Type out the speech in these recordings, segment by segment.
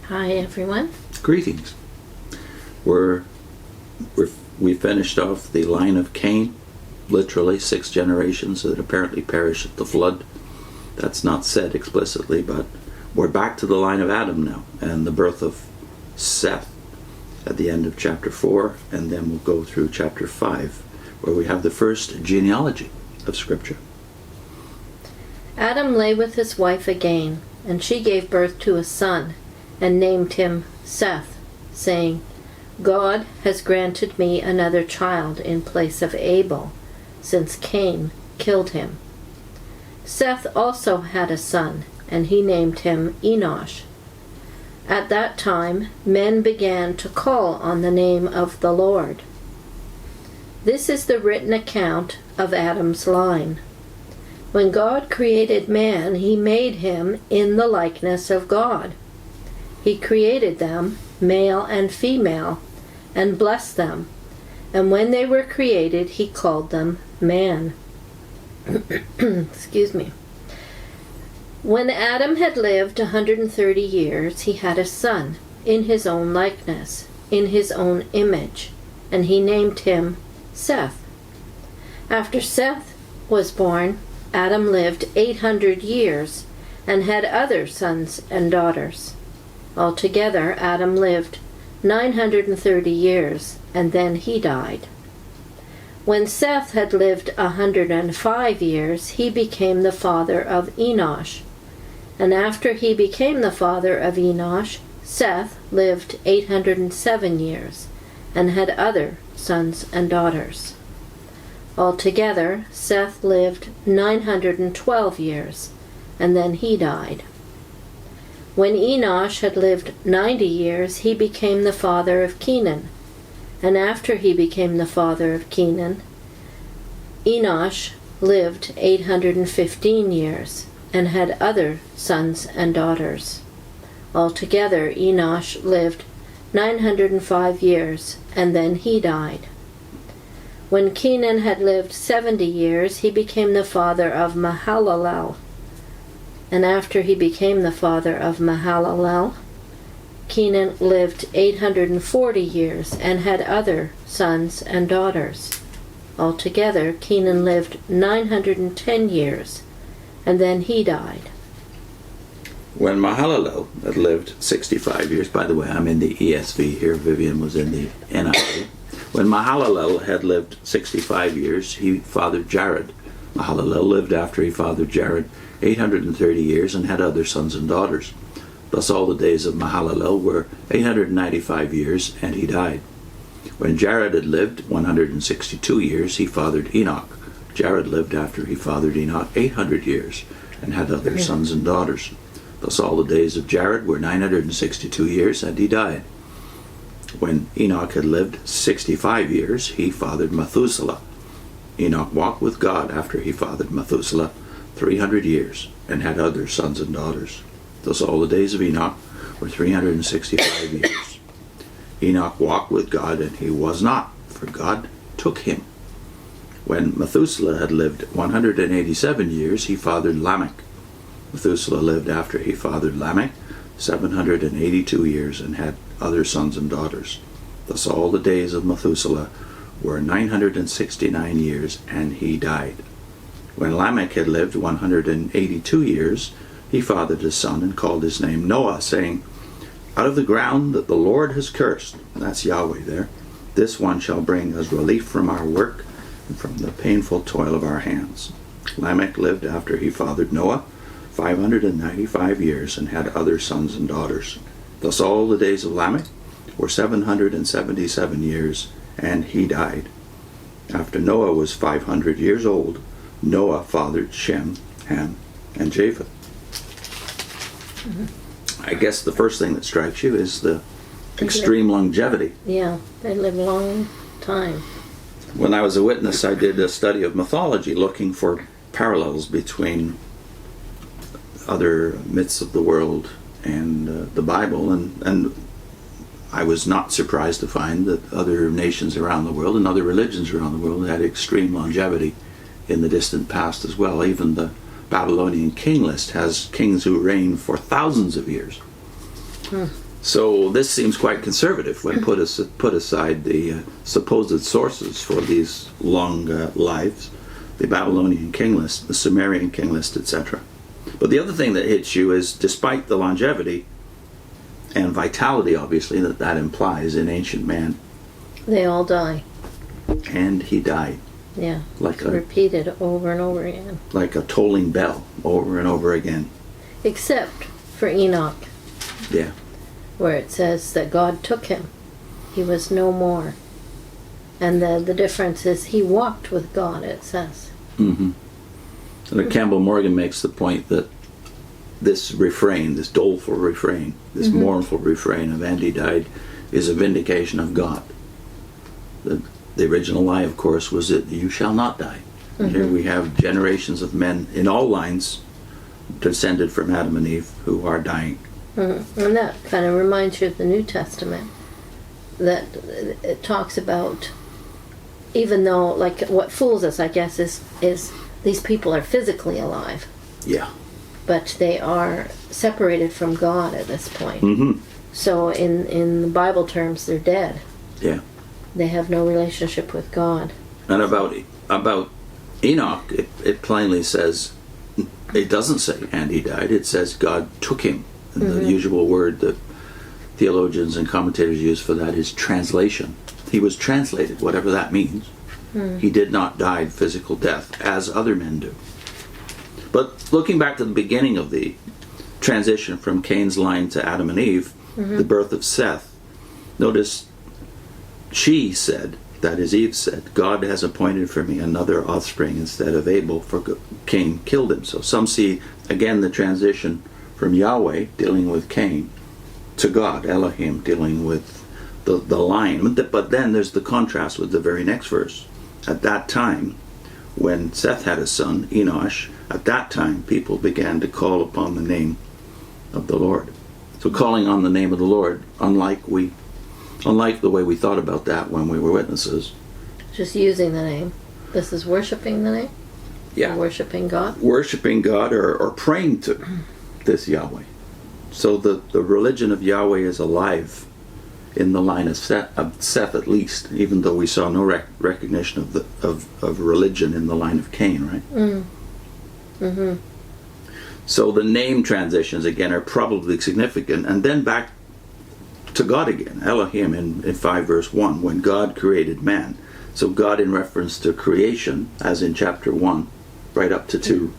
Hi, everyone. Greetings. We finished off the line of Cain, literally 6 generations that apparently perished at the flood. That's not said explicitly, but we're back to the line of Adam now, and the birth of Seth at the end of chapter 4, and then we'll go through chapter 5, where we have the first genealogy of Scripture. Adam lay with his wife again, and she gave birth to a son, and named him Seth, saying, God has granted me another child in place of Abel, since Cain killed him. Seth also had a son, and he named him Enoch. At that time, men began to call on the name of the Lord. This is the written account of Adam's line. When God created man, he made him in the likeness of God. He created them, male and female, and blessed them. And when they were created, he called them man. Excuse me. When Adam had lived 130 years, he had a son, in his own likeness, in his own image, and he named him Seth. After Seth was born, Adam lived 800 years, and had other sons and daughters. Altogether, Adam lived 930 years, and then he died. When Seth had lived 105 years, he became the father of Enoch. And after he became the father of Enoch, Seth lived 807 years, and had other sons and daughters. Altogether, Seth lived 912 years, and then he died. When Enoch had lived 90 years, he became the father of Kenan. And after he became the father of Kenan, Enoch lived 815 years, and had other sons and daughters. Altogether, Enoch lived 905 years, and then he died. When Kenan had lived 70 years, he became the father of Mahalalel. And after he became the father of Mahalalel, Kenan lived 840 years, and had other sons and daughters. Altogether, Kenan lived 910 years, and then he died. When Mahalalel had lived 65 years, by the way, I'm in the ESV here, Vivian was in the NIV. When Mahalalel had lived 65 years, he fathered Jared. Mahalalel lived after he fathered Jared 830 years, and had other sons and daughters. Thus all the days of Mahalalel were 895 years, and he died. When Jared had lived 162 years, he fathered Enoch. Jared lived after he fathered Enoch 800 years, and had other sons and daughters. Thus all the days of Jared were 962 years, and he died. When Enoch had lived 65 years, he fathered Methuselah. Enoch walked with God after he fathered Methuselah 300 years, and had other sons and daughters. Thus all the days of Enoch were 365 years. Enoch walked with God, and he was not, for God took him. When Methuselah had lived 187 years, he fathered Lamech. Methuselah lived after he fathered Lamech 782 years, and had other sons and daughters. Thus all the days of Methuselah were 969 years, and he died. When Lamech had lived 182 years, he fathered a son, and called his name Noah, saying, Out of the ground that the Lord has cursed, and that's Yahweh there, this one shall bring us relief from our work, and from the painful toil of our hands. Lamech lived after he fathered Noah 595 years, and had other sons and daughters. Thus all the days of Lamech were 777 years, and he died. After Noah was 500 years old, Noah fathered Shem, Ham, and Japheth. I guess the first thing that strikes you is the extreme longevity. Yeah, they live a long time. When I was a witness, I did a study of mythology, looking for parallels between other myths of the world and the Bible, and I was not surprised to find that other nations around the world and other religions around the world had extreme longevity in the distant past as well. Even the Babylonian king list has kings who reign for thousands of years. So this seems quite conservative when put aside the supposed sources for these long lives, the Babylonian king list, the Sumerian king list, etc. But the other thing that hits you is, despite the longevity and vitality, obviously, that implies in ancient man, they all die. And he died. Yeah, like repeated over and over again. Like a tolling bell, over and over again. Except for Enoch. Yeah. Where it says that God took him. He was no more. And the difference is he walked with God, it says. Mm-hmm. And Campbell Morgan makes the point that this refrain, this doleful refrain, this mournful refrain of "and he died," is a vindication of God. The original lie, of course, was that you shall not die. And here we have generations of men in all lines descended from Adam and Eve who are dying. And that kind of reminds you of the New Testament, that it talks about, even though, like, what fools us, I guess, is these people are physically alive. Yeah. But they are separated from God at this point. Mm-hmm. So in the Bible terms, they're dead. Yeah. They have no relationship with God. And about Enoch, it plainly says, it doesn't say "and he died," it says God took him. And the usual word that theologians and commentators use for that is translation. He was translated, whatever that means. He did not die physical death, as other men do. But looking back to the beginning of the transition from Cain's line to Adam and Eve, the birth of Seth, notice she said, that is Eve said, "God has appointed for me another offspring instead of Abel, for Cain killed him." So some see, again, the transition from Yahweh dealing with Cain to God, Elohim, dealing with the line. But then there's the contrast with the very next verse. At that time, when Seth had a son, Enoch, at that time people began to call upon the name of the Lord. So calling on the name of the Lord, unlike the way we thought about that when we were witnesses. Just using the name. This is worshiping the name? Yeah. Or worshiping God? Worshiping God or praying to this Yahweh. So the religion of Yahweh is alive in the line of Seth at least, even though we saw no recognition of religion in the line of Cain, right? Mm-hmm. So the name transitions, again, are probably significant. And then back to God again, Elohim in 5 verse 1, when God created man. So God in reference to creation, as in chapter 1, right up to 2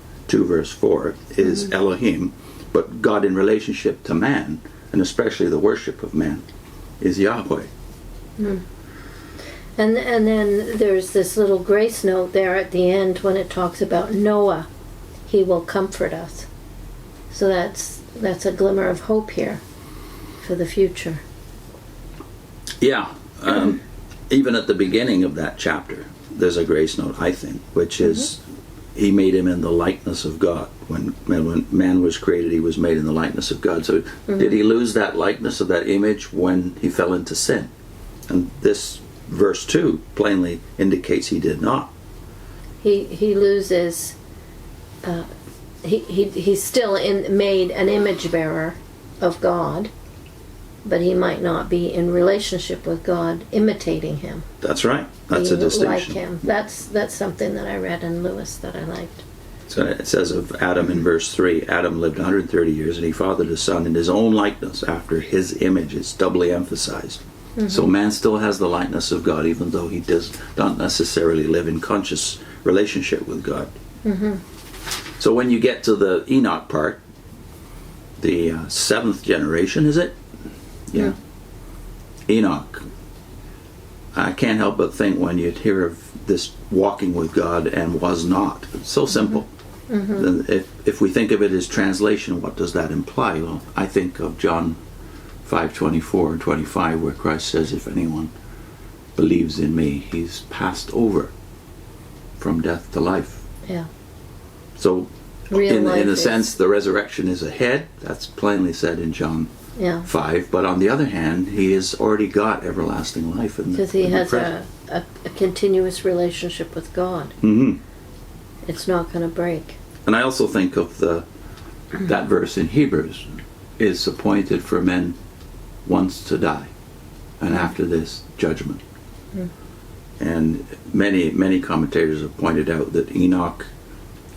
verse 4, is Elohim. But God in relationship to man, and especially the worship of man, is Yahweh. And then there's this little grace note there at the end when it talks about Noah. He will comfort us. So that's a glimmer of hope here for the future. Yeah. Even at the beginning of that chapter, there's a grace note, I think, which is he made him in the likeness of God. When man was created, he was made in the likeness of God. So did he lose that likeness of that image when he fell into sin? And this verse 2 plainly indicates he did not. He loses. He's still made an image bearer of God, but he might not be in relationship with God, imitating him. That's right. That's a distinction. Like him. That's something that I read in Lewis that I liked. So it says of Adam in verse 3, Adam lived 130 years and he fathered a son in his own likeness after his image. It's doubly emphasized. So man still has the likeness of God, even though he does not necessarily live in conscious relationship with God. So when you get to the Enoch part, the 7th generation, is it? Yeah. Enoch. I can't help but think when you hear of this walking with God and was not. It's so simple. Then if we think of it as translation, what does that imply? Well, I think of John 5:24 and 25, where Christ says, if anyone believes in me, he's passed over from death to life. Yeah. So in a sense, the resurrection is ahead. That's plainly said in John 5. But on the other hand, he has already got everlasting life. Because he has a continuous relationship with God. It's not going to break. And I also think of that verse in Hebrews, is appointed for men once to die, and after this, judgment. And many commentators have pointed out that Enoch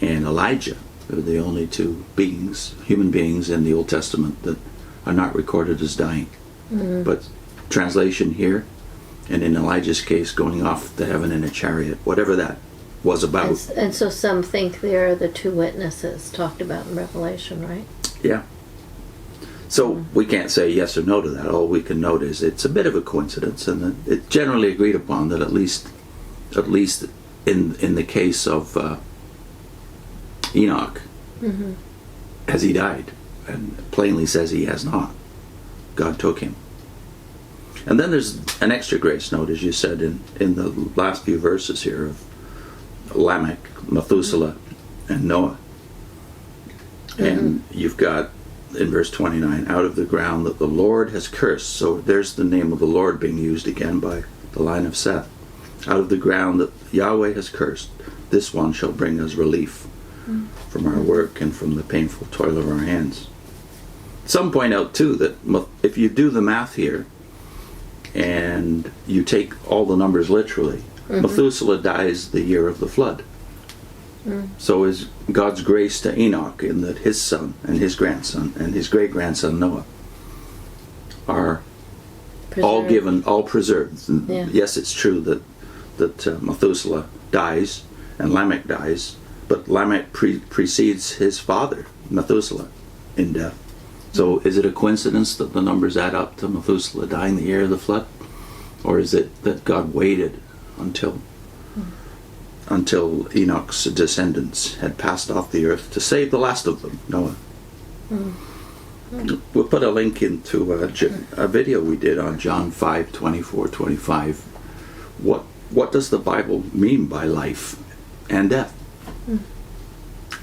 and Elijah are the only two beings, human beings in the Old Testament that are not recorded as dying. But translation here, and in Elijah's case, going off to heaven in a chariot, whatever that was about. And so some think they're the two witnesses talked about in Revelation, right? Yeah. So we can't say yes or no to that. All we can note is it's a bit of a coincidence, and it's generally agreed upon that at least in the case of Enoch, has he died? And plainly says he has not. God took him. And then there's an extra grace note, as you said, in the last few verses here of Lamech, Methuselah, and Noah. And you've got in verse 29, out of the ground that the Lord has cursed. So there's the name of the Lord being used again by the line of Seth. Out of the ground that Yahweh has cursed, this one shall bring us relief from our work and from the painful toil of our hands. Some point out too that if you do the math here and you take all the numbers literally, Methuselah dies the year of the flood. So is God's grace to Enoch in that his son and his grandson and his great-grandson Noah are all given, all preserved. And yes, it's true that Methuselah dies and Lamech dies, but Lamech precedes his father, Methuselah, in death. So is it a coincidence that the numbers add up to Methuselah dying the year of the flood? Or is it that God waited until Enoch's descendants had passed off the earth to save the last of them, Noah? We'll put a link into a video we did on John 5:24-25. What does the Bible mean by life and death?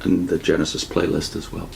And the Genesis playlist as well.